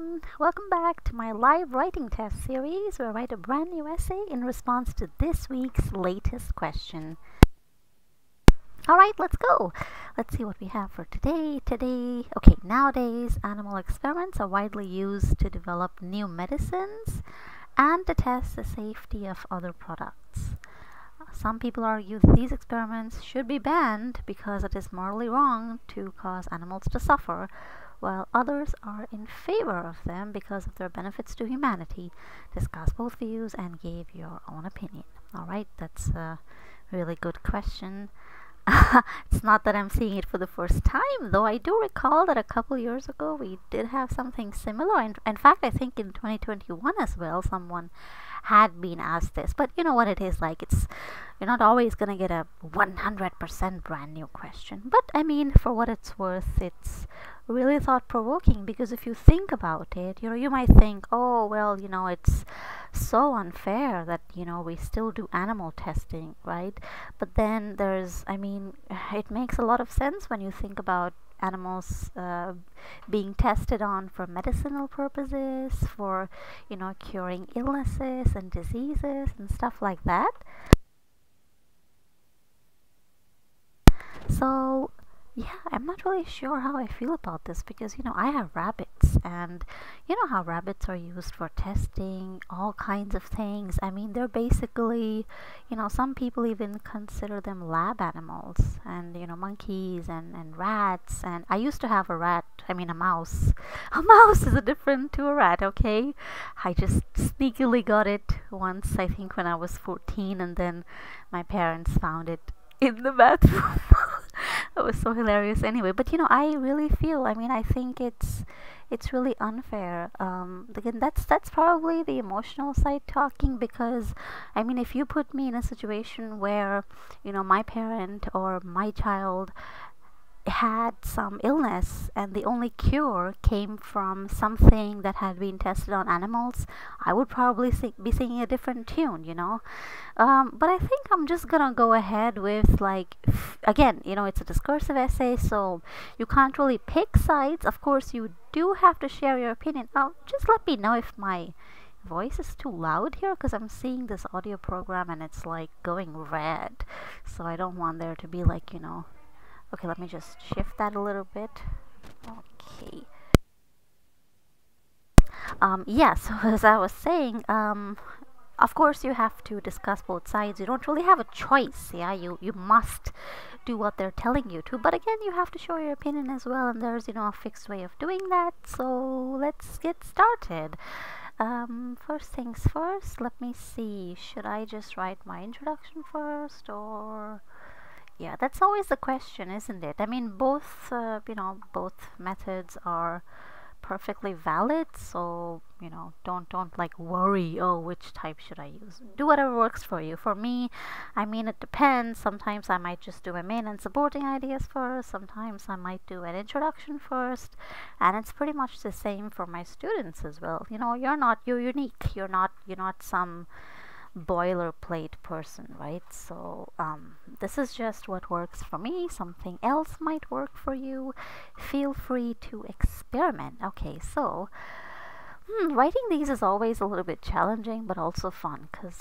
everyone, welcome back to my live writing test series where I write a brand new essay in response to this week's latest question. Alright, let's go. Let's see what we have for today. Okay, nowadays animal experiments are widely used to develop new medicines and to test the safety of other products. Some people argue that these experiments should be banned because it is morally wrong to cause animals to suffer, while others are in favor of them because of their benefits to humanity. Discuss both views and give your own opinion. Alright, that's a really good question. It's not that I'm seeing it for the first time, though I do recall that a couple years ago we did have something similar. In fact, I think in 2021 as well, someone had been asked this. But you know what it is like. You're not always going to get a 100% brand new question. But I mean, for what it's worth, it's really thought-provoking, because if you think about it, you might think, oh, well, it's so unfair that, we still do animal testing, right? But then it makes a lot of sense when you think about animals being tested on for medicinal purposes, for, curing illnesses and diseases and stuff like that. So yeah, I'm not really sure how I feel about this because, I have rabbits, and you know how rabbits are used for testing all kinds of things. I mean, they're basically, some people even consider them lab animals, and, monkeys and rats. And I used to have a mouse. A mouse is different to a rat, okay? I just sneakily got it once, I think when I was 14, and then my parents found it in the bathroom. It was so hilarious anyway. But I really feel, I think it's really unfair. Again, that's probably the emotional side talking, because if you put me in a situation where my parent or my child had some illness and the only cure came from something that had been tested on animals, I would probably be singing a different tune, but I think I'm just gonna go ahead with, again, it's a discursive essay, so you can't really pick sides. Of course, you do have to share your opinion. Just let me know if my voice is too loud here, because I'm seeing this audio program and it's going red, so I don't want there to be okay, let me just shift that a little bit. Okay. Yeah, so as I was saying, of course you have to discuss both sides. You don't really have a choice, yeah? You must do what they're telling you to. But again, you have to show your opinion as well, and there's, a fixed way of doing that. So let's get started. First things first, let me see. Should I just write my introduction first, or... Yeah, that's always the question, isn't it? Both, both methods are perfectly valid, so, don't worry, oh, which type should I use? Do whatever works for you. For me, it depends. Sometimes I might just do my main and supporting ideas first. Sometimes I might do an introduction first, and it's pretty much the same for my students as well. You're unique. You're not some boilerplate person, right? So this is just what works for me. Something else might work for you. Feel free to experiment. Okay, so writing these is always a little bit challenging, but also fun, because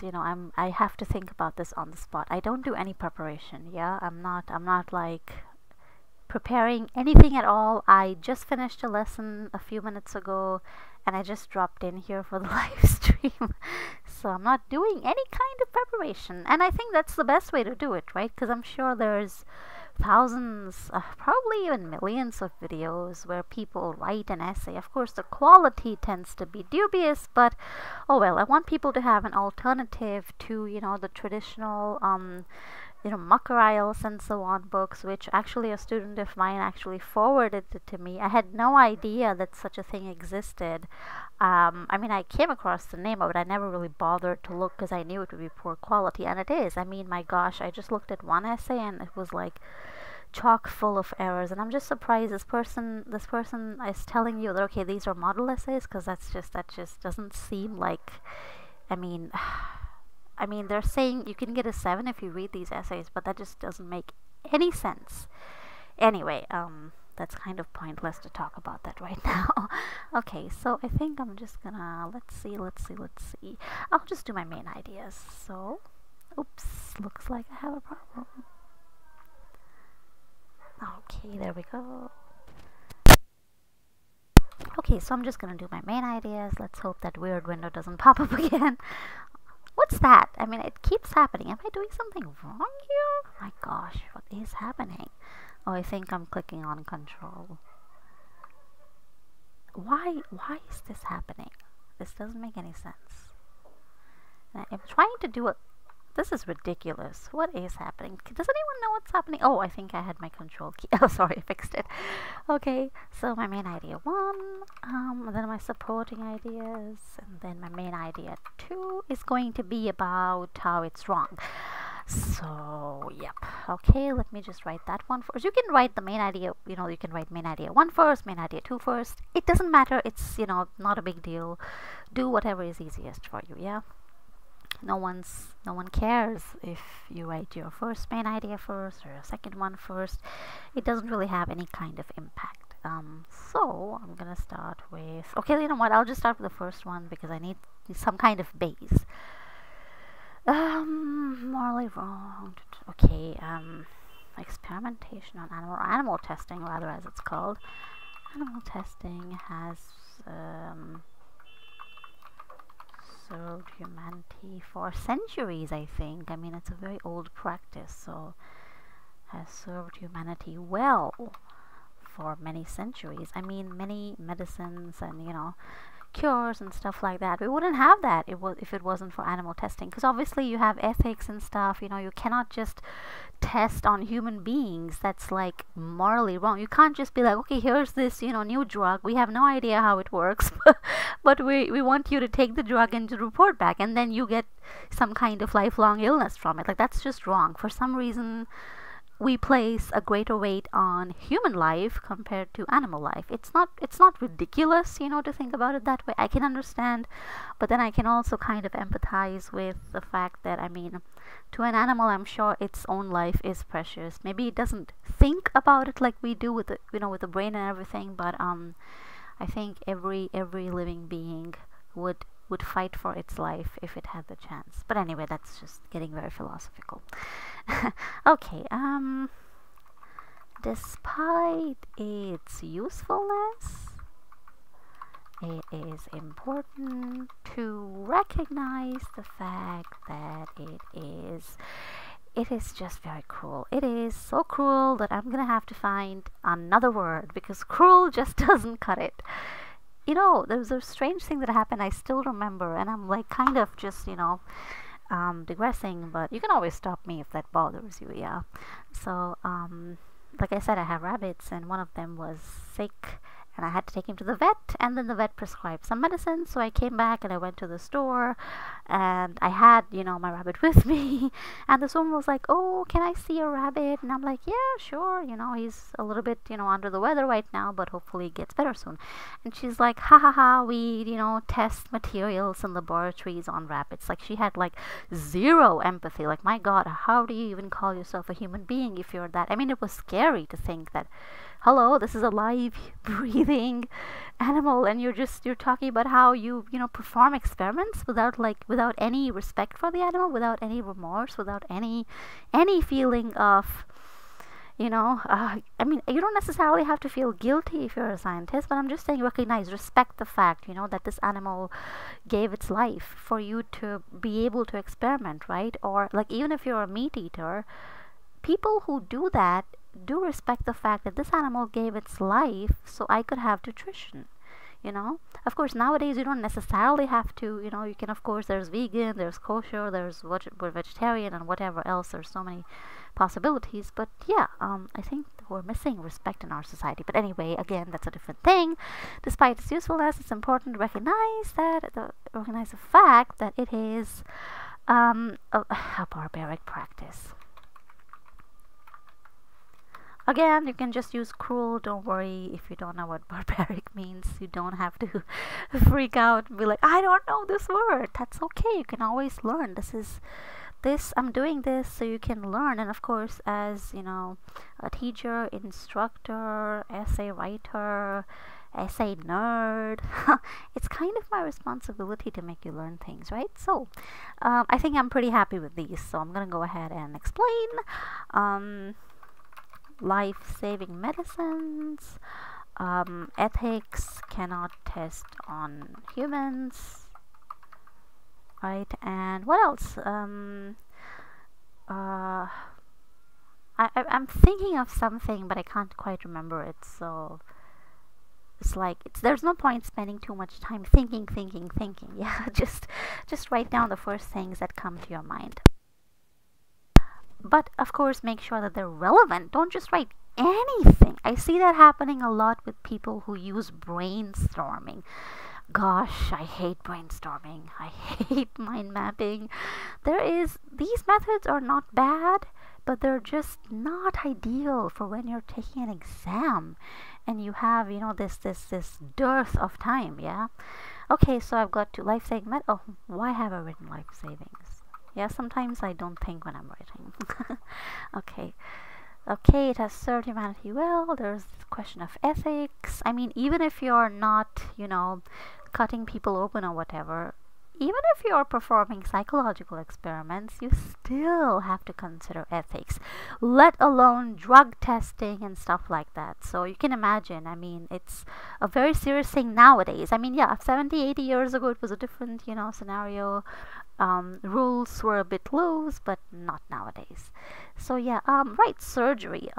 I have to think about this on the spot. I don't do any preparation. Yeah, I'm not preparing anything at all. I just finished a lesson a few minutes ago, and I just dropped in here for the live stream. So I'm not doing any kind of preparation, and I think that's the best way to do it, right? Because I'm sure there's thousands, probably even millions of videos where people write an essay. Of course, the quality tends to be dubious, but oh well. I want people to have an alternative to, the traditional Muckeriles and so on books, which actually a student of mine actually forwarded it to me. I had no idea that such a thing existed. I came across the name of it. I never really bothered to look because I knew it would be poor quality, and it is. My gosh, I just looked at one essay and it was chock full of errors, and I'm just surprised this person is telling you that, okay, these are model essays, because that just doesn't seem like, they're saying you can get a 7 if you read these essays, but that just doesn't make any sense. Anyway, that's kind of pointless to talk about that right now. Okay, so I think I'm just gonna, let's see. I'll just do my main ideas. So, oops, looks like I have a problem. Okay, there we go. Okay, so I'm just gonna do my main ideas. Let's hope that weird window doesn't pop up again. What's that? I mean, it keeps happening. Am I doing something wrong here? My gosh, what is happening? Oh, I think I'm clicking on control. Why is this happening? This doesn't make any sense. I'm trying to do a... This is ridiculous. What is happening? Does anyone know what's happening? Oh, I think I had my control key. Oh, sorry, I fixed it. Okay, so my main idea 1, then my supporting ideas, and then my main idea 2 is going to be about how it's wrong. So, yep. Okay, let me just write that one first. You can write the main idea, you know, you can write main idea 1 first, main idea 2 first. It doesn't matter. It's, you know, not a big deal. Do whatever is easiest for you, yeah? No one cares if you write your first main idea first or your second one first. It doesn't really have any kind of impact. So I'm gonna start with, okay, you know what, I'll just start with the first one because I need some kind of base. Morally wrong. Okay, experimentation on animal testing, rather, as it's called. Animal testing has served humanity for centuries, I think. I mean, it's a very old practice, so has served humanity well for many centuries. I mean, many medicines and, you know, cures and stuff like that. We wouldn't have that if it wasn't for animal testing, because obviously you have ethics and stuff. You know, you cannot just test on human beings. That's like morally wrong. You can't just be like, okay, here's this, you know, new drug. We have no idea how it works, but we want you to take the drug and to report back, and then you get some kind of lifelong illness from it. Like, that's just wrong. For some reason, we place a greater weight on human life compared to animal life. It's not ridiculous, you know, to think about it that way. I can understand, but then I can also kind of empathize with the fact that, I mean, to an animal, I'm sure its own life is precious. Maybe it doesn't think about it like we do with the, you know, with the brain and everything, but I think every living being would fight for its life if it had the chance. But anyway, that's just getting very philosophical. Okay, despite its usefulness, it is important to recognize the fact that it is just very cruel. It is so cruel that I'm gonna have to find another word, because cruel just doesn't cut it. You know, there was a strange thing that happened, I still remember, and I'm like kind of just, you know, digressing, but you can always stop me if that bothers you, yeah. So, like I said, I have rabbits, and one of them was sick, and I had to take him to the vet, and then the vet prescribed some medicine. So I came back and I went to the store, and I had, you know, my rabbit with me, and this woman was like, oh, can I see your rabbit? And I'm like, yeah, sure, you know, he's a little bit, you know, under the weather right now, but hopefully he gets better soon. And she's like, ha ha ha, we, you know, test materials in laboratories on rabbits. Like, she had like zero empathy. Like, my God, how do you even call yourself a human being if you're that? I mean, it was scary to think that, hello, this is a live, breathing animal, and you're talking about how you know, perform experiments without any respect for the animal, without any remorse, without any feeling of, you know, I mean, you don't necessarily have to feel guilty if you're a scientist, but I'm just saying, recognize, respect the fact, you know, that this animal gave its life for you to be able to experiment, right? Or like, even if you're a meat eater, people who do that do respect the fact that this animal gave its life so I could have nutrition, you know. Of course, nowadays you don't necessarily have to, you know, you can, of course, there's vegan, there's kosher, there's vegetarian, and whatever else. There's so many possibilities, but yeah, I think we're missing respect in our society. But anyway, again, that's a different thing. Despite its usefulness, it's important to recognize the fact that it is a barbaric practice. Again, you can just use cruel. Don't worry if you don't know what barbaric means. You don't have to freak out and be like, I don't know this word. That's okay. You can always learn. This is this, I'm doing this so you can learn. And of course, as you know, a teacher, instructor, essay writer, essay nerd, it's kind of my responsibility to make you learn things, right? So I think I'm pretty happy with these, so I'm gonna go ahead and explain. Life-saving medicines, ethics, cannot test on humans, right? And what else? I'm thinking of something, but I can't quite remember it. So it's like there's no point spending too much time thinking. Yeah, just write down the first things that come to your mind. But of course, make sure that they're relevant. Don't just write anything. I see that happening a lot with people who use brainstorming. Gosh, I hate brainstorming. I hate mind mapping. These methods are not bad, but they're just not ideal for when you're taking an exam and you have, you know, this dearth of time, yeah? Okay, so I've got to life-saving oh, why have I written life savings? Yeah, sometimes I don't think when I'm writing. Okay, it has served humanity well. There's the question of ethics. I mean, even if you're not, you know, cutting people open or whatever, even if you're performing psychological experiments, you still have to consider ethics, let alone drug testing and stuff like that. So you can imagine, I mean, it's a very serious thing nowadays. I mean, yeah, 70, 80 years ago, it was a different, you know, scenario. Rules were a bit loose, but not nowadays. So yeah, right, surgery.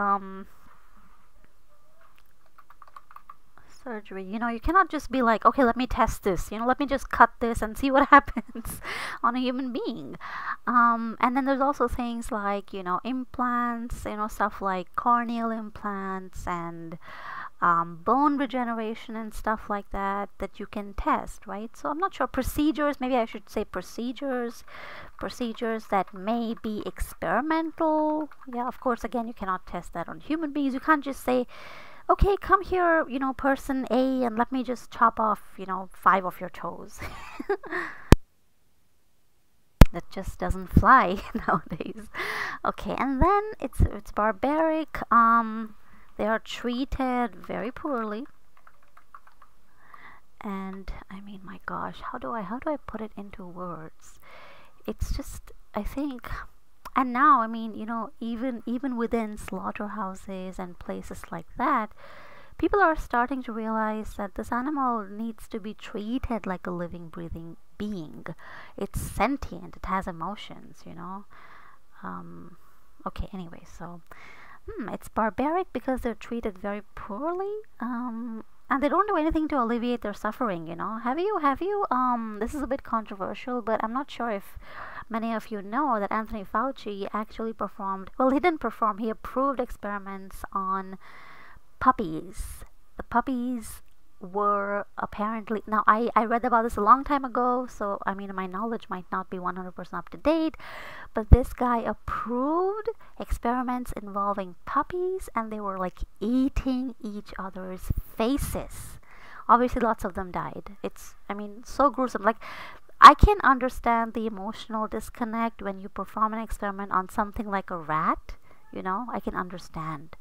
Surgery, you know, you cannot just be like, okay, let me test this, you know, let me just cut this and see what happens on a human being. And then there's also things like, you know, implants, you know, stuff like corneal implants and bone regeneration and stuff like that you can test, right? So I'm not sure. Procedures, maybe I should say procedures that may be experimental. Yeah, of course, again, you cannot test that on human beings. You can't just say, okay, come here, you know, person A, and let me just chop off, you know, 5 of your toes. That just doesn't fly nowadays. Okay, and then it's barbaric. They are treated very poorly. And I mean, my gosh, how do I put it into words? It's just, I think, and now, I mean, you know, even within slaughterhouses and places like that, people are starting to realize that this animal needs to be treated like a living, breathing being. It's sentient. It has emotions, you know. Okay, anyway, so it's barbaric because they're treated very poorly. And they don't do anything to alleviate their suffering, you know. Have you this is a bit controversial, but I'm not sure if many of you know that Anthony Fauci actually performed, well, he didn't perform, he approved experiments on puppies. The puppies were apparently, now I read about this a long time ago, so I mean, my knowledge might not be 100% up to date, but this guy approved experiments involving puppies, and they were like eating each other's faces. Obviously lots of them died. It's, I mean, so gruesome. Like, I can understand the emotional disconnect when you perform an experiment on something like a rat, you know, I can understand.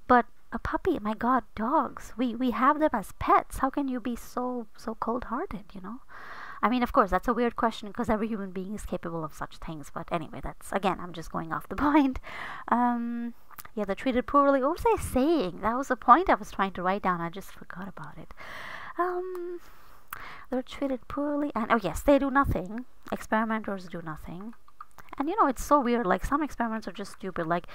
But a puppy, my god, dogs, we have them as pets. How can you be so cold-hearted, you know? I mean, of course, that's a weird question because every human being is capable of such things. But anyway, that's, again, I'm just going off the point. Yeah, they're treated poorly. What was I saying? That was the point I was trying to write down. I just forgot about it. They're treated poorly. And, oh yes, they do nothing. Experimenters do nothing. And you know, it's so weird, like some experiments are just stupid, like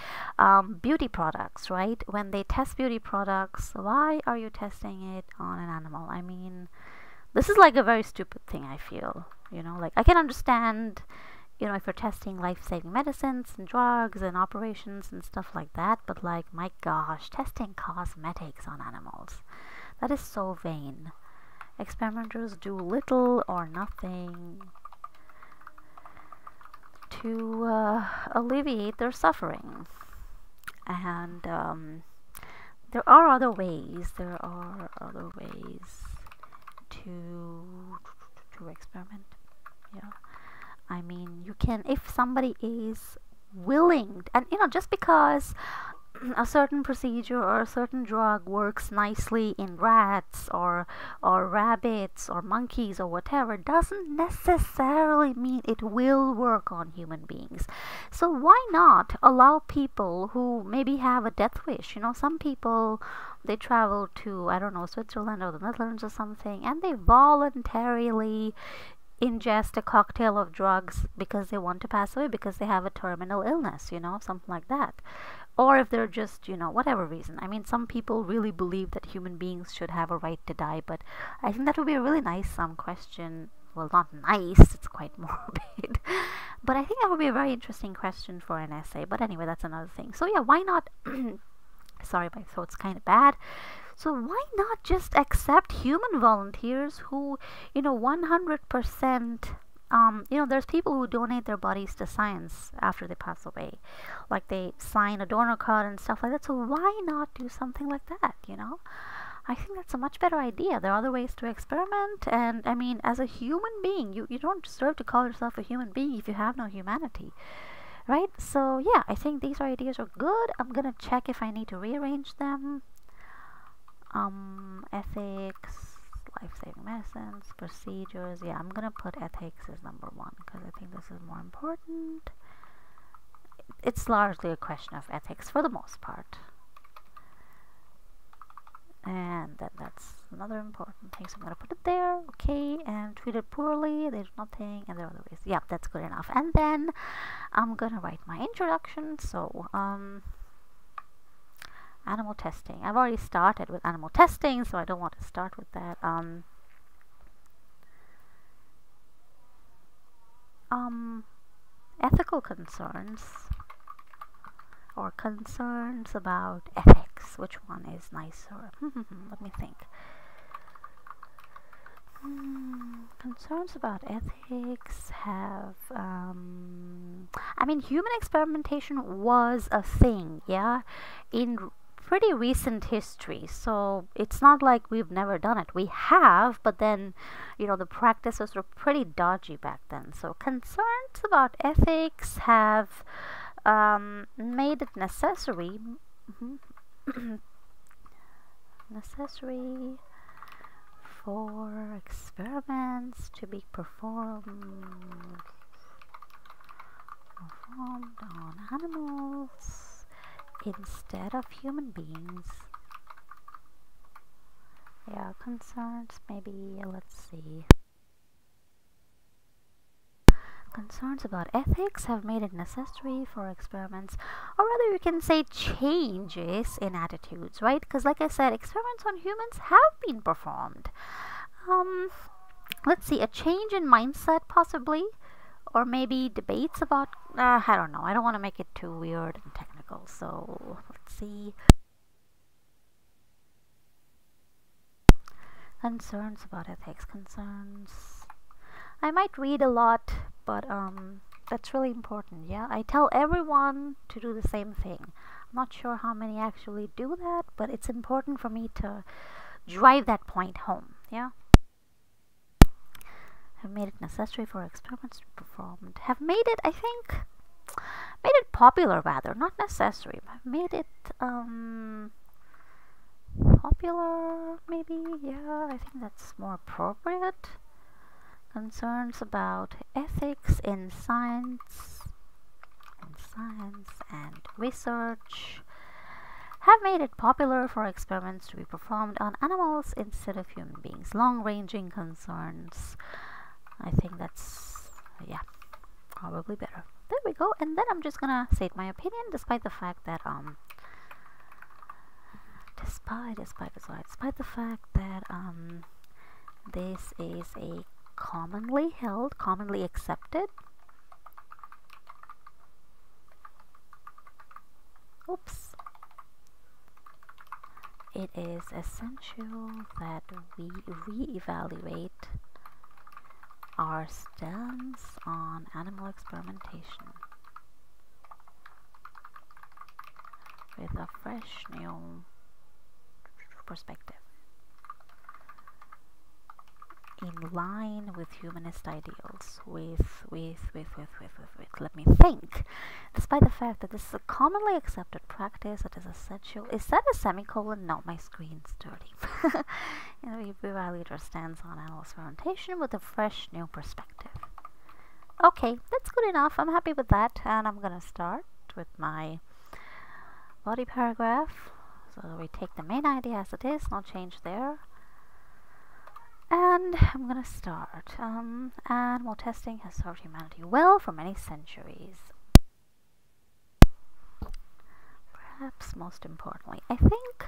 beauty products, right? When they test beauty products, why are you testing it on an animal? I mean, this is like a very stupid thing, I feel, you know, like I can understand, you know, if you're testing life-saving medicines and drugs and operations and stuff like that, but like, my gosh, testing cosmetics on animals, that is so vain. Experimenters do little or nothing to alleviate their suffering. And there are other ways to experiment, yeah. I mean, you can, if somebody is willing, and just because a certain procedure or a certain drug works nicely in rats or rabbits or monkeys or whatever doesn't necessarily mean it will work on human beings. So why not allow people who maybe have a death wish? Some people, they travel to, I don't know, Switzerland or the Netherlands or something, and they voluntarily ingest a cocktail of drugs because they want to pass away, because they have a terminal illness, something like that. Or if they're just, whatever reason. I mean, some people really believe that human beings should have a right to die, but I think that would be a really nice question. Well, not nice, it's quite morbid. But I think that would be a very interesting question for an essay. But anyway, that's another thing. So yeah, why not? Sorry, my throat's kind of bad. So why not just accept human volunteers who, 100%, there's people who donate their bodies to science after they pass away. Like they sign a donor card and stuff like that. So why not do something like that, I think that's a much better idea. There are other ways to experiment. And I mean, as a human being, you don't deserve to call yourself a human being if you have no humanity. Right? So yeah, I think these ideas are good. I'm gonna check if I need to rearrange them. Ethics, life-saving medicines, procedures. Yeah, I'm gonna put ethics as number 1 because I think this is more important. It's largely a question of ethics for the most part. And then that's another important thing, so I'm gonna put it there. Okay, and treated poorly, there's nothing, and there are other ways. Yeah, that's good enough. And then I'm gonna write my introduction. So animal testing. I've already started with animal testing, so I don't want to start with that. Ethical concerns or concerns about ethics. Which one is nicer? Let me think. Concerns about ethics have, I mean, human experimentation was a thing, yeah, in pretty recent history. So it's not like we've never done it. We have, but then, the practices were pretty dodgy back then. So concerns about ethics have made it necessary for experiments to be performed on animals instead of human beings. Yeah, concerns, maybe, let's see. Concerns about ethics have made it necessary for experiments, or rather you can say changes in attitudes, right? Because like I said, experiments on humans have been performed. Let's see, a change in mindset possibly, or maybe debates about, I don't know, I don't want to make it too weird and technical, so let's see. Concerns about ethics, concerns. I might read a lot, but that's really important, yeah? I tell everyone to do the same thing. I'm not sure how many actually do that, but it's important for me to drive that point home, yeah? Have made it necessary for experiments to be performed. Have made it, I think, made it popular rather, not necessary. Have made it, popular, maybe, yeah, I think that's more appropriate. Concerns about ethics in science and research have made it popular for experiments to be performed on animals instead of human beings. Long-ranging concerns. I think that's, yeah, probably better. There we go. And then I'm just gonna state my opinion, despite the fact that despite the fact that this is a commonly held, commonly accepted, it is essential that we reevaluate our stance on animal experimentation with a fresh new perspective. in line with humanist ideals, let me think. Despite the fact that this is a commonly accepted practice, it is essential. Is that a semicolon? No, my screen's dirty. The evaluator stands on animal experimentation with a fresh new perspective. Okay, that's good enough. I'm happy with that, and I'm gonna start with my body paragraph. So we take the main idea as it is, no change there. And I'm gonna start. Animal testing has served humanity well for many centuries. Perhaps most importantly, I think,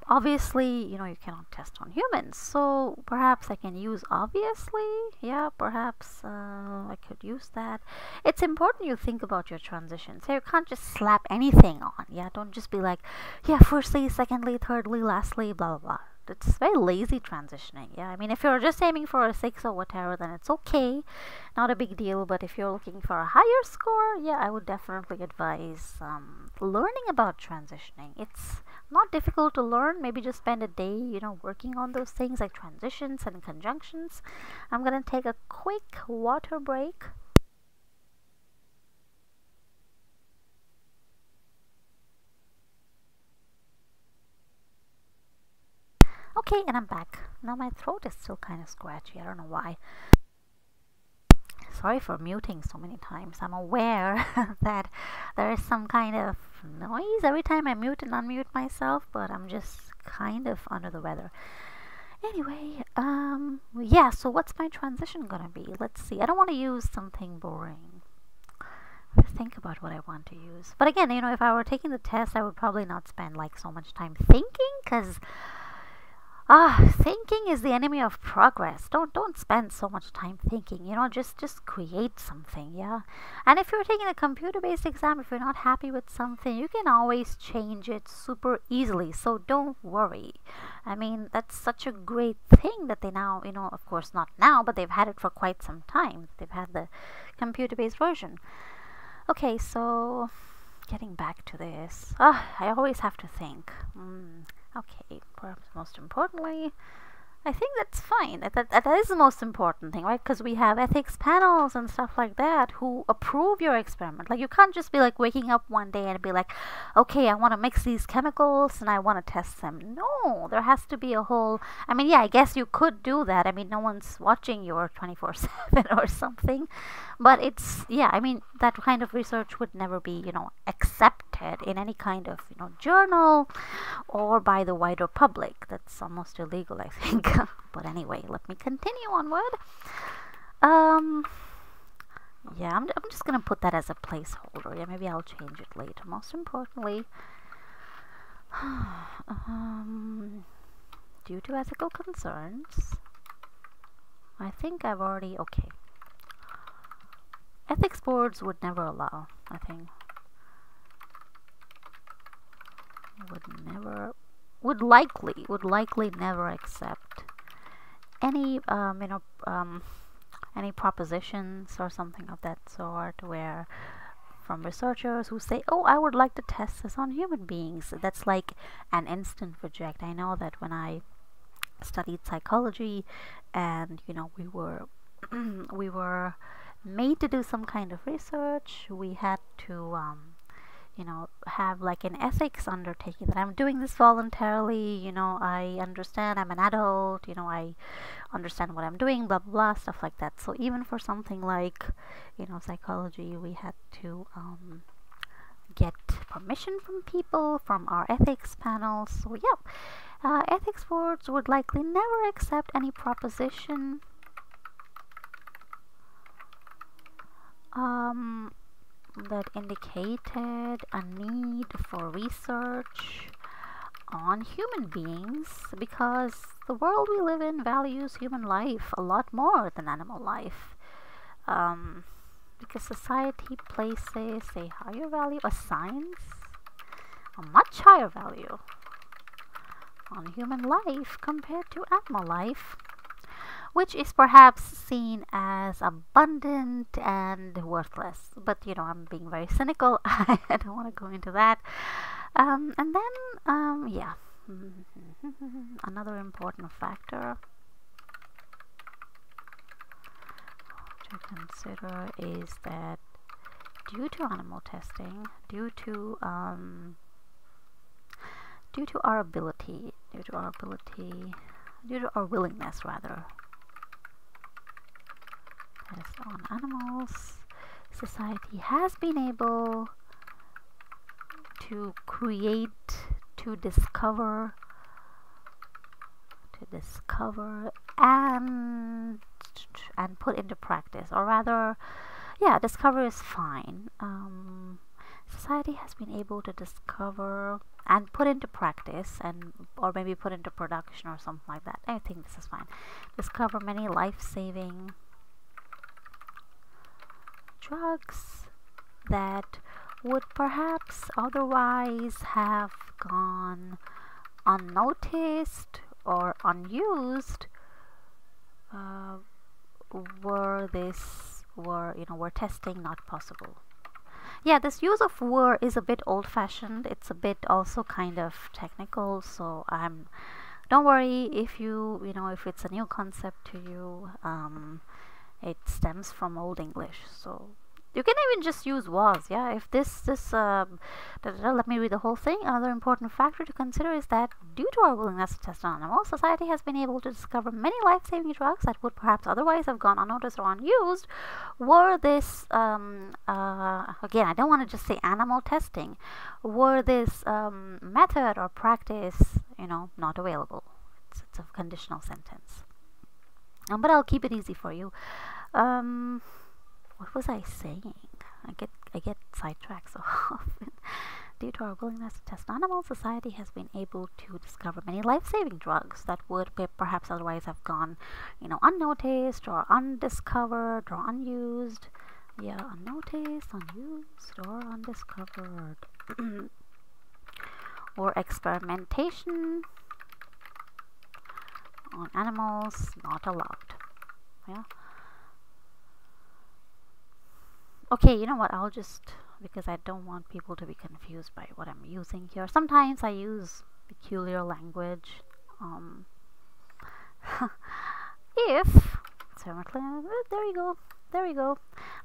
obviously, you cannot test on humans, so perhaps I can use obviously. Yeah, perhaps I could use that. It's important you think about your transitions. So you can't just slap anything on. Yeah, don't just be like, yeah, firstly, secondly, thirdly, lastly, blah, blah, blah. It's very lazy transitioning. Yeah, I mean, if you're just aiming for a 6 or whatever, then it's okay, not a big deal. But if you're looking for a higher score, yeah, I would definitely advise learning about transitioning. It's not difficult to learn. Maybe just spend a day, working on those things like transitions and conjunctions. I'm gonna take a quick water break. Okay, and I'm back. Now my throat is still kind of scratchy. I don't know why. Sorry for muting so many times. I'm aware that there is some kind of noise every time I mute and unmute myself, but I'm just kind of under the weather. Anyway, yeah, so what's my transition gonna be? Let's see. I don't want to use something boring. Let's think about what I want to use. But again, if I were taking the test, I would probably not spend like so much time thinking, because thinking is the enemy of progress. Don't spend so much time thinking. Just create something. Yeah. And if you're taking a computer-based exam, if you're not happy with something, you can always change it super easily. So don't worry. I mean, that's such a great thing that they now, of course not now, but they've had it for quite some time. They've had the computer-based version. Okay, so getting back to this. I always have to think. Okay, perhaps most importantly, I think that's fine. That is the most important thing, right? Because we have ethics panels and stuff like that who approve your experiment. Like, you can't just be like waking up one day and be like, okay, I want to mix these chemicals and I want to test them. No, there has to be a whole, I mean, yeah, I guess you could do that. I mean, no one's watching you 24/7 or something. But it's, yeah, I mean, that kind of research would never be, accepted in any kind of, journal or by the wider public. That's almost illegal, I think. But anyway, let me continue onward. Yeah, I'm just gonna put that as a placeholder. Yeah, maybe I'll change it later. Most importantly, due to ethical concerns, I think I've already, okay. Ethics boards would never allow, I think. Would likely never accept any any propositions or something of that sort where from researchers who say, oh, I would like to test this on human beings. That's like an instant reject. I know that when I studied psychology and we were we were made to do some kind of research, we had to have like an ethics undertaking that I'm doing this voluntarily, I understand I'm an adult, I understand what I'm doing, blah blah blah, stuff like that. So even for something like psychology, we had to get permission from people, from our ethics panels. So yeah, ethics boards would likely never accept any proposition that indicated a need for research on human beings, because the world we live in values human life a lot more than animal life. Because society places a higher value, assigns a much higher value on human life compared to animal life, which is perhaps seen as abundant and worthless. But I'm being very cynical. I don't want to go into that. And then, yeah, another important factor to consider is that due to animal testing, due to our ability, due to our willingness rather, test on animals, society has been able to create, to discover and put into practice, or rather, yeah, discover is fine. Society has been able to discover and put into practice, or maybe put into production or something like that. I think this is fine. Discover many life-saving drugs that would perhaps otherwise have gone unnoticed or unused, were testing not possible. Yeah, this use of were is a bit old-fashioned. It's a bit also kind of technical, so don't worry if if it's a new concept to you. It stems from Old English, so you can even just use was. Yeah, if let me read the whole thing. Another important factor to consider is that due to our willingness to test on animals, society has been able to discover many life-saving drugs that would perhaps otherwise have gone unnoticed or unused were this again, I don't want to just say animal testing, were this method or practice not available. It's a conditional sentence, but I'll keep it easy for you. What was I saying? I get sidetracked so often. Due to our willingness to test animals, society has been able to discover many life-saving drugs that would perhaps otherwise have gone, unnoticed or undiscovered or unused. Yeah, unnoticed, unused, or undiscovered. Or experimentation on animals not allowed. Yeah. Okay, you know what, I'll just, because I don't want people to be confused by what I'm using here. Sometimes I use peculiar language. If, there we go.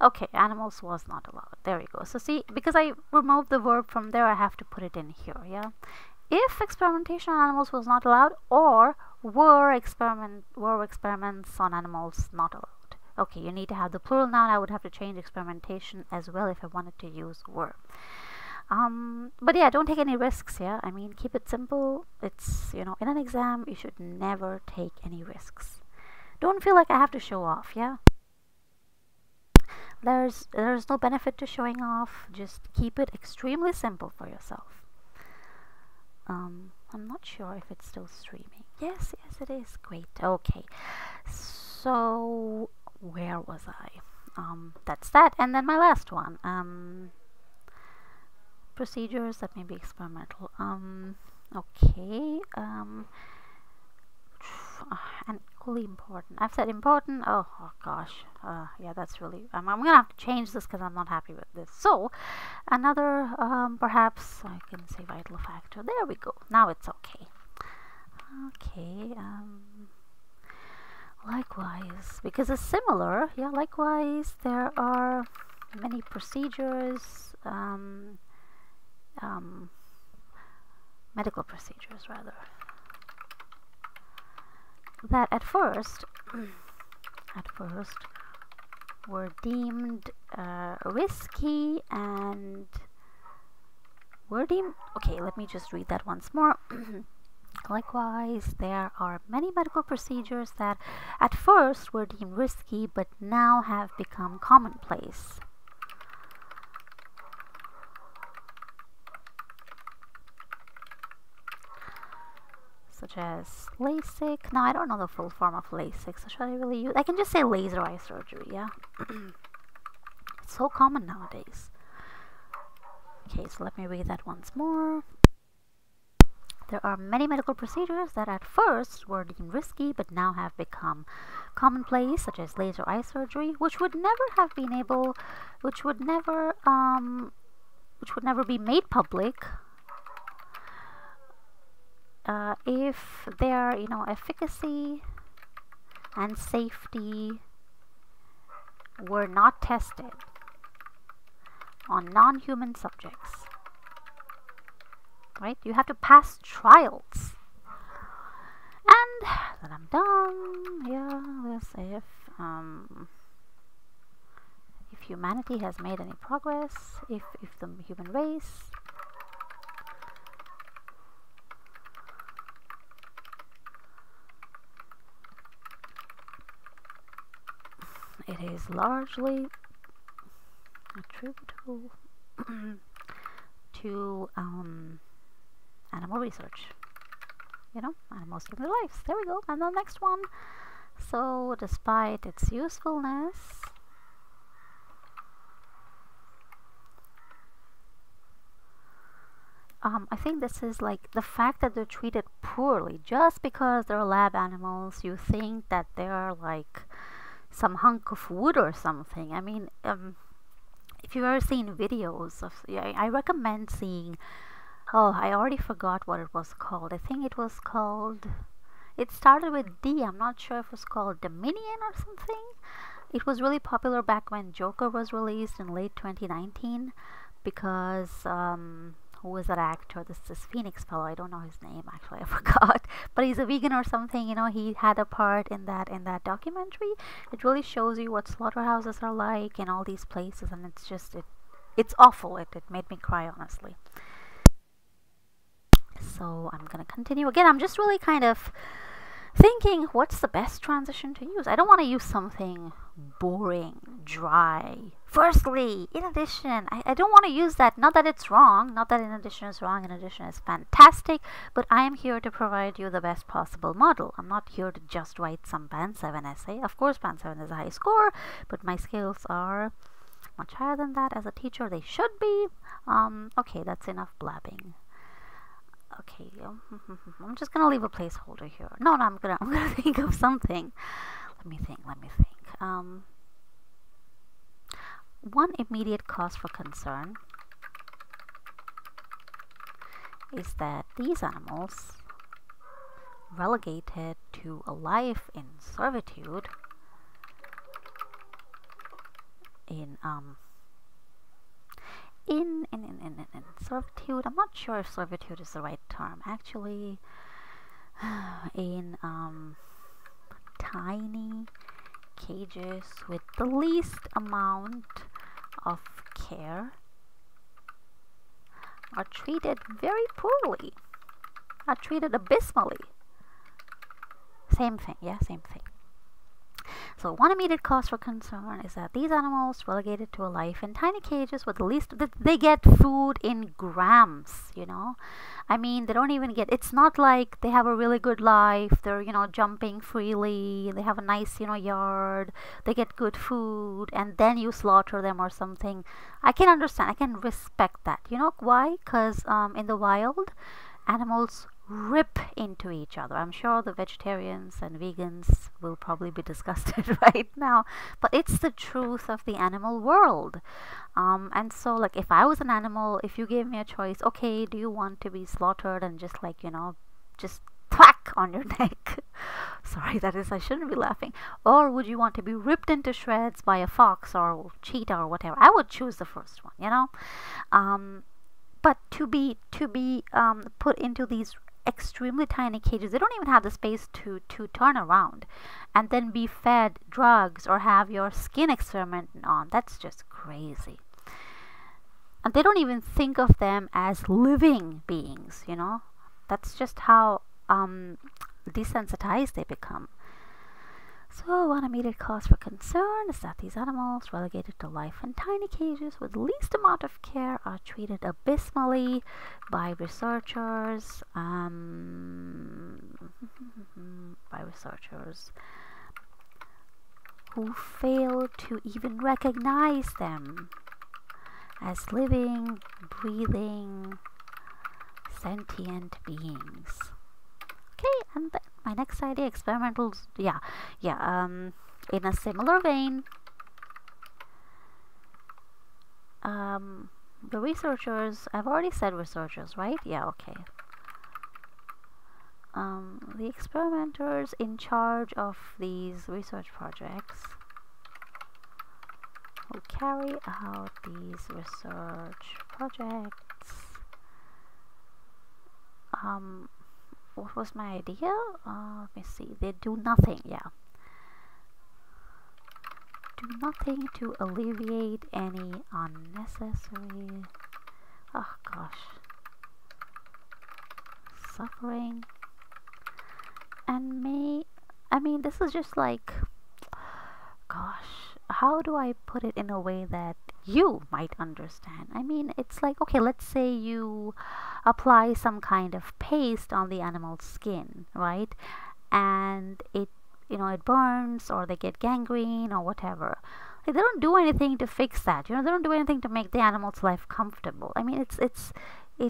Okay, animals was not allowed. There we go. So see, because I removed the verb from there, I have to put it in here, yeah? If experimentation on animals was not allowed, or were experiments on animals not allowed. Okay, you need to have the plural noun. I would have to change experimentation as well if I wanted to use were. But yeah, don't take any risks, yeah? I mean, keep it simple. It's, in an exam, you should never take any risks. Don't feel like I have to show off, yeah? There's no benefit to showing off. Just keep it extremely simple for yourself. I'm not sure if it's still streaming. Yes, it is. Great. Okay. So where was I? That's that. And then my last one. Procedures that may be experimental. Okay. And equally important. I've said important. Oh gosh. Yeah, that's really. I'm gonna have to change this because I'm not happy with this. So, another perhaps I can say vital factor. There we go. Now it's okay. Okay. Likewise, because it's similar. Yeah. Likewise, there are many procedures. Medical procedures, rather. That at first were deemed risky and were deemed. Okay, let me just read that once more. Likewise, there are many medical procedures that at first were deemed risky but now have become commonplace. Such as LASIK. Now, I don't know the full form of LASIK, so should I really use? I can just say laser eye surgery, yeah? It's so common nowadays. Okay, so let me read that once more. There are many medical procedures that at first were deemed risky but now have become commonplace, such as laser eye surgery, which would never be made public if their efficacy and safety were not tested on non-human subjects, right? You have to pass trials. And then I'm done. Yeah, let's say if humanity has made any progress, if the human race it is largely attributable to animal research. You know, animals saving their lives. There we go. And the next one. So, despite its usefulness, I think this is like the fact that they're treated poorly. Just because they're lab animals, you think that they're like some hunk of wood or something. I mean, if you've ever seen videos of, yeah, I recommend seeing, oh, I already forgot what it was called. I think it was called, it started with D. I'm not sure if it was called Dominion or something. It was really popular back when Joker was released in late 2019 because, who was that actor? This Phoenix fellow. I don't know his name actually. I forgot. But he's a vegan or something. You know, he had a part in that documentary. It really shows you what slaughterhouses are like in all these places, and it's just it's awful. It made me cry, honestly. So I'm gonna continue again. I'm just really kind of thinking, what's the best transition to use? I don't want to use something boring, dry. Firstly, in addition, I don't want to use that. Not that it's wrong, not that in addition is wrong, in addition is fantastic, but I am here to provide you the best possible model. I'm not here to just write some Band 7 essay. Of course, Band 7 is a high score, but my skills are much higher than that. As a teacher, they should be. Okay, that's enough blabbing. Okay, I'm just gonna leave a placeholder here. No, I'm gonna think of something. Let me think. One immediate cause for concern is that these animals, relegated to a life in servitude, in servitude, I'm not sure if servitude is the right term, actually, in tiny cages with the least amount of care, are treated very poorly, are treated abysmally. Same thing, yeah, same thing. So one immediate cause for concern is that these animals, relegated to a life in tiny cages with the least, they get food in grams, you know. I mean, they don't even get, it's not like they have a really good life, they're, you know, jumping freely, they have a nice, you know, yard, they get good food, and then you slaughter them or something. I can understand, I can respect that. You know why? Because in the wild, animals rip into each other. I'm sure the vegetarians and vegans will probably be disgusted right now, but it's the truth of the animal world. And so, like, if I was an animal, if you gave me a choice, okay, do you want to be slaughtered and just, like, you know, just thwack on your neck? Sorry, that is, I shouldn't be laughing. Or would you want to be ripped into shreds by a fox or cheetah or whatever? I would choose the first one, you know. But to be put into these extremely tiny cages, they don't even have the space to turn around and then be fed drugs or have your skin experimented on. That's just crazy. And they don't even think of them as living beings, you know. That's just how desensitized they become. So one immediate cause for concern is that these animals, relegated to life in tiny cages with the least amount of care, are treated abysmally by researchers, who fail to even recognize them as living, breathing, sentient beings. Okay, and then my next idea, experimentals, in a similar vein, the researchers, I've already said researchers, right? Yeah, okay. The experimenters in charge of these research projects who carry out these research projects. What was my idea? Let me see. They do nothing. Yeah. Do nothing to alleviate any unnecessary, oh gosh, suffering. And I mean, this is just like, gosh, how do I put it in a way that you might understand? I mean, it's like, okay, let's say you apply some kind of paste on the animal's skin, right? And it, you know, it burns, or they get gangrene or whatever. Like, they don't do anything to fix that. You know, they don't do anything to make the animal's life comfortable. I mean, it's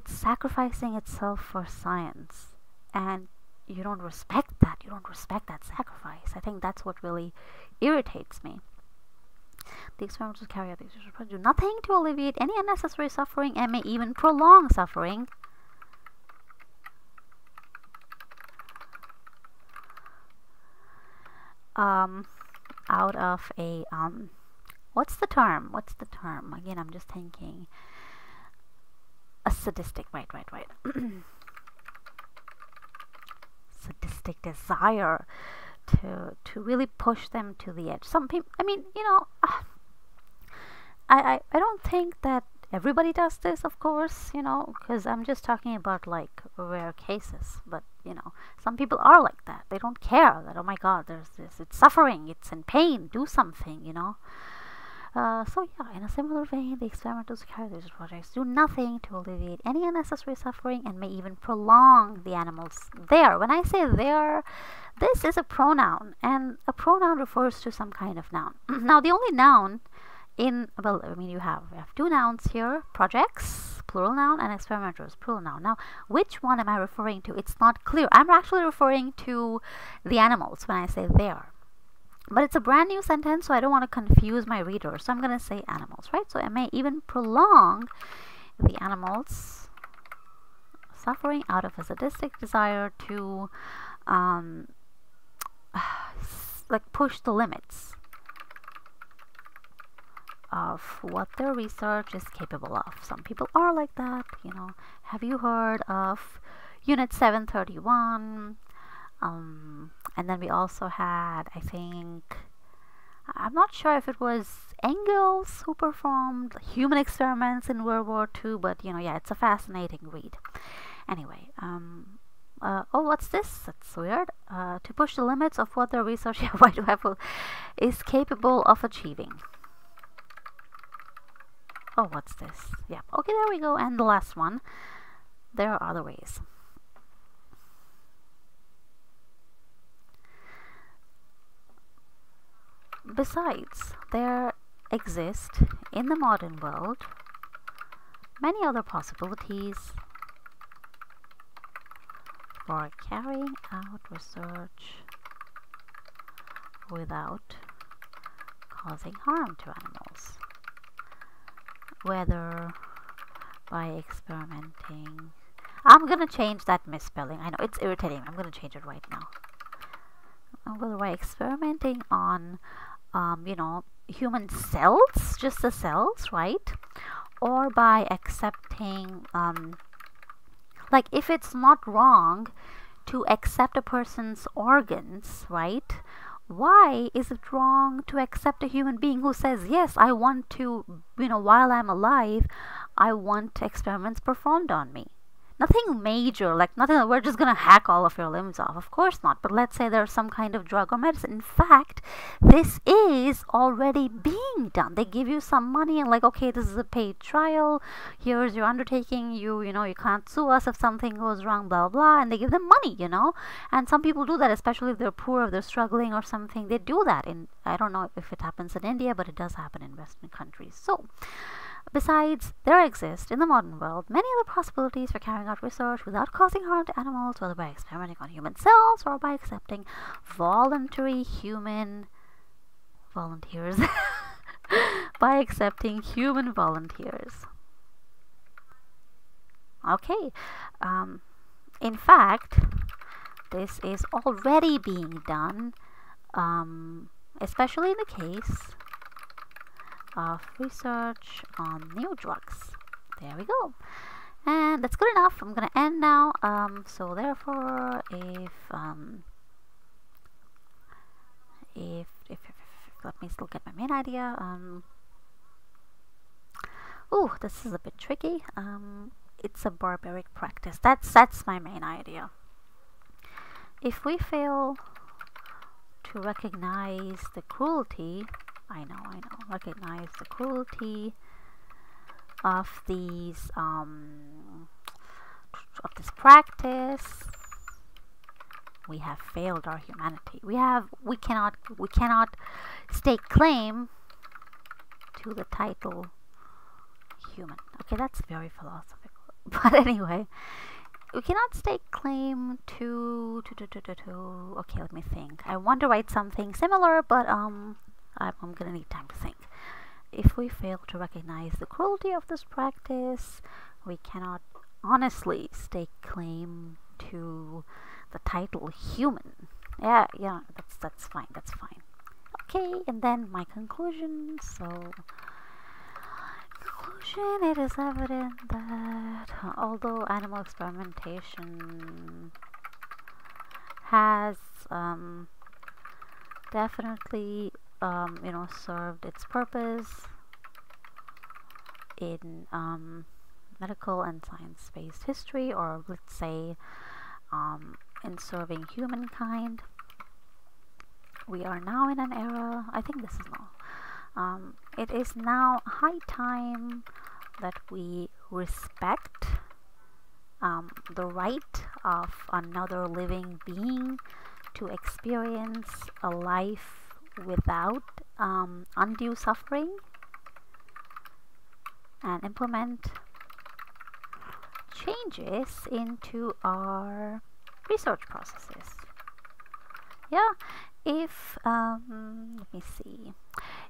sacrificing itself for science, and you don't respect that. You don't respect that sacrifice. I think that's what really irritates me. The experimenters carry out these research do nothing to alleviate any unnecessary suffering and may even prolong suffering. Out of a what's the term? Again, I'm just thinking. A sadistic, right. Sadistic desire to really push them to the edge. Some people, I mean, you know, I don't think that everybody does this, of course, you know, because I'm just talking about like rare cases. But you know, some people are like that. They don't care that, oh my God, there's this, it's suffering, it's in pain, do something, you know. So yeah, in a similar vein, the experimenters who carry these projects do nothing to alleviate any unnecessary suffering and may even prolong the animals there. When I say there, this is a pronoun, and a pronoun refers to some kind of noun. Now, the only noun in, well, I mean, we have two nouns here: projects, plural noun, and experimenters, plural noun. Now, which one am I referring to? It's not clear. I'm actually referring to the animals when I say there. But it's a brand new sentence, so I don't want to confuse my readers. So I'm going to say animals, right? So I may even prolong the animals' suffering out of a sadistic desire to like push the limits of what their research is capable of. Some people are like that, you know. Have you heard of Unit 731? And then we also had, I think, I'm not sure if it was Engels who performed human experiments in World War II, but you know, yeah, it's a fascinating read. Anyway, oh, what's this? That's weird. To push the limits of what their research is capable of achieving. Oh, what's this? Yeah, okay, there we go. And the last one. There are other ways. Besides, there exist in the modern world many other possibilities for carrying out research without causing harm to animals, whether by experimenting. I'm gonna change that misspelling. I know it's irritating. I'm gonna change it right now. Whether by experimenting on you know, human cells, just the cells, right? Or by accepting, like, if it's not wrong to accept a person's organs, right? Why is it wrong to accept a human being who says, yes, I want to, you know, while I'm alive, I want experiments performed on me? Nothing major, like nothing that we're just gonna hack all of your limbs off. Of course not. But let's say there's some kind of drug or medicine. In fact, this is already being done. They give you some money and like, okay, this is a paid trial. Here's your undertaking. You know, you can't sue us if something goes wrong, blah, blah, blah. And they give them money, you know. And some people do that, especially if they're poor, if they're struggling or something. They do that. I don't know if it happens in India, but it does happen in Western countries. So, besides, there exist in the modern world many other possibilities for carrying out research without causing harm to animals, whether by experimenting on human cells or by accepting voluntary human volunteers. By accepting human volunteers. Okay. In fact, this is already being done, especially in the case of research on new drugs. There we go. And that's good enough. I'm gonna end now. So therefore, if let me still get my main idea. Oh, this is a bit tricky. It's a barbaric practice. That's my main idea. If we fail to recognize the cruelty, I know, recognize the cruelty of these of this practice, we have failed our humanity. We cannot stake claim to the title human. Okay, that's very philosophical. But anyway, we cannot stake claim to okay, let me think. I want to write something similar, but I'm gonna need time to think. If we fail to recognize the cruelty of this practice, we cannot honestly stake claim to the title human. Yeah, that's fine. Okay, and then my conclusion. So, conclusion: it is evident that although animal experimentation has definitely served its purpose in medical and science-based history, or let's say in serving humankind, we are now in an era, I think this is now, it is now high time that we respect the right of another living being to experience a life without undue suffering, and implement changes into our research processes. Yeah, if let me see.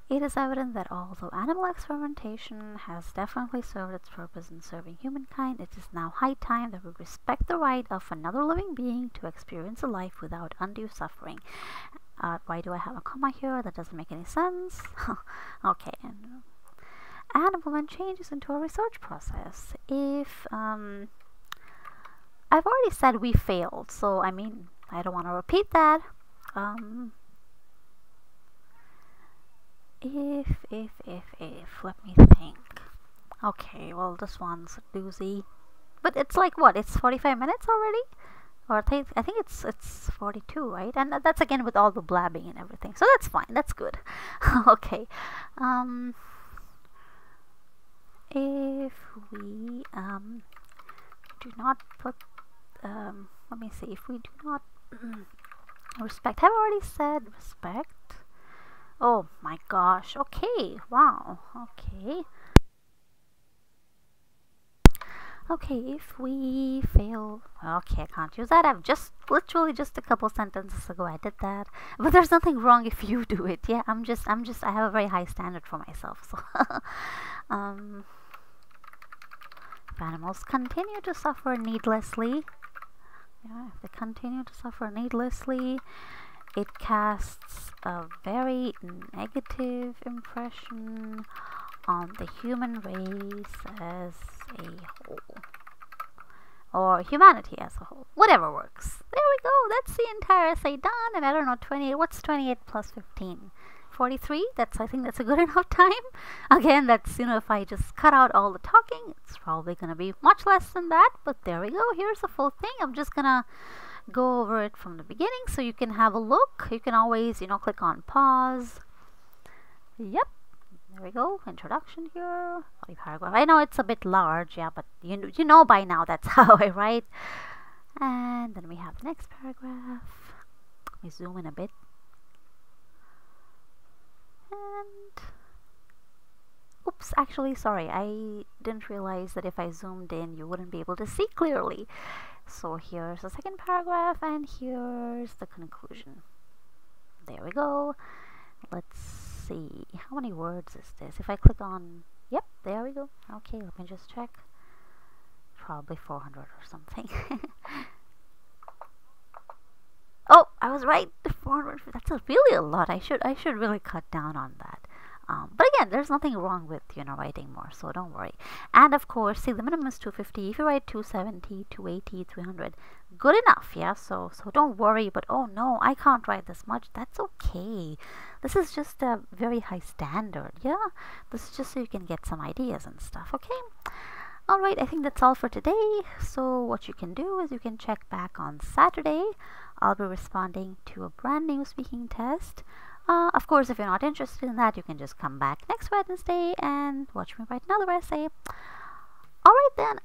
It is evident that although animal experimentation has definitely served its purpose in serving humankind, it is now high time that we respect the right of another living being to experience a life without undue suffering. Why do I have a comma here? That doesn't make any sense. Okay, and implement changes into our research process. If I've already said we failed, so I mean I don't want to repeat that. If let me think. Okay, well this one's a doozy, but it's like what? It's 45 minutes already, or I think it's 42, right? And that's again with all the blabbing and everything, so that's fine. That's good. Okay. If we do not put let me see. If we do not respect, have I already said respect? Oh my gosh. Okay. Wow. Okay. Okay, if we fail, okay, I can't use that. I've just literally just a couple sentences ago I did that. But there's nothing wrong if you do it. Yeah, I have a very high standard for myself. So if animals continue to suffer needlessly, if they continue to suffer needlessly, it casts a very negative impression on the human race as a whole, or humanity as a whole. Whatever works. There we go. That's the entire essay done. And I don't know, 28. What's 28 plus 15? 43. I think that's a good enough time. Again, that's, if I just cut out all the talking, it's probably gonna be much less than that. But there we go. Here's the full thing. I'm just gonna go over it from the beginning so you can have a look. You can always, click on pause. Yep. There we go. Introduction here. Body paragraph. I know it's a bit large, yeah, but you know by now that's how I write. And then we have the next paragraph. Let me zoom in a bit. And oops, actually, sorry, I didn't realize that if I zoomed in, you wouldn't be able to see clearly. So here's the second paragraph, and here's the conclusion. There we go. Let's see. How many words is this? If I click on, yep, there we go. Okay, let me just check. Probably 400 or something. Oh, I was right. 400. That's really a lot. I should really cut down on that. But again, there's nothing wrong with writing more, so don't worry. And of course, see, the minimum is 250. If you write 270, 280, 300, good enough. Yeah, so don't worry. But oh no, I can't write this much. That's okay. This is just a very high standard. Yeah, this is just so you can get some ideas and stuff. Okay. Alright, I think that's all for today. So what you can do is you can check back on Saturday. I'll be responding to a brand new speaking test. Of course, if you're not interested in that, you can just come back next Wednesday and watch me write another essay. Alright then,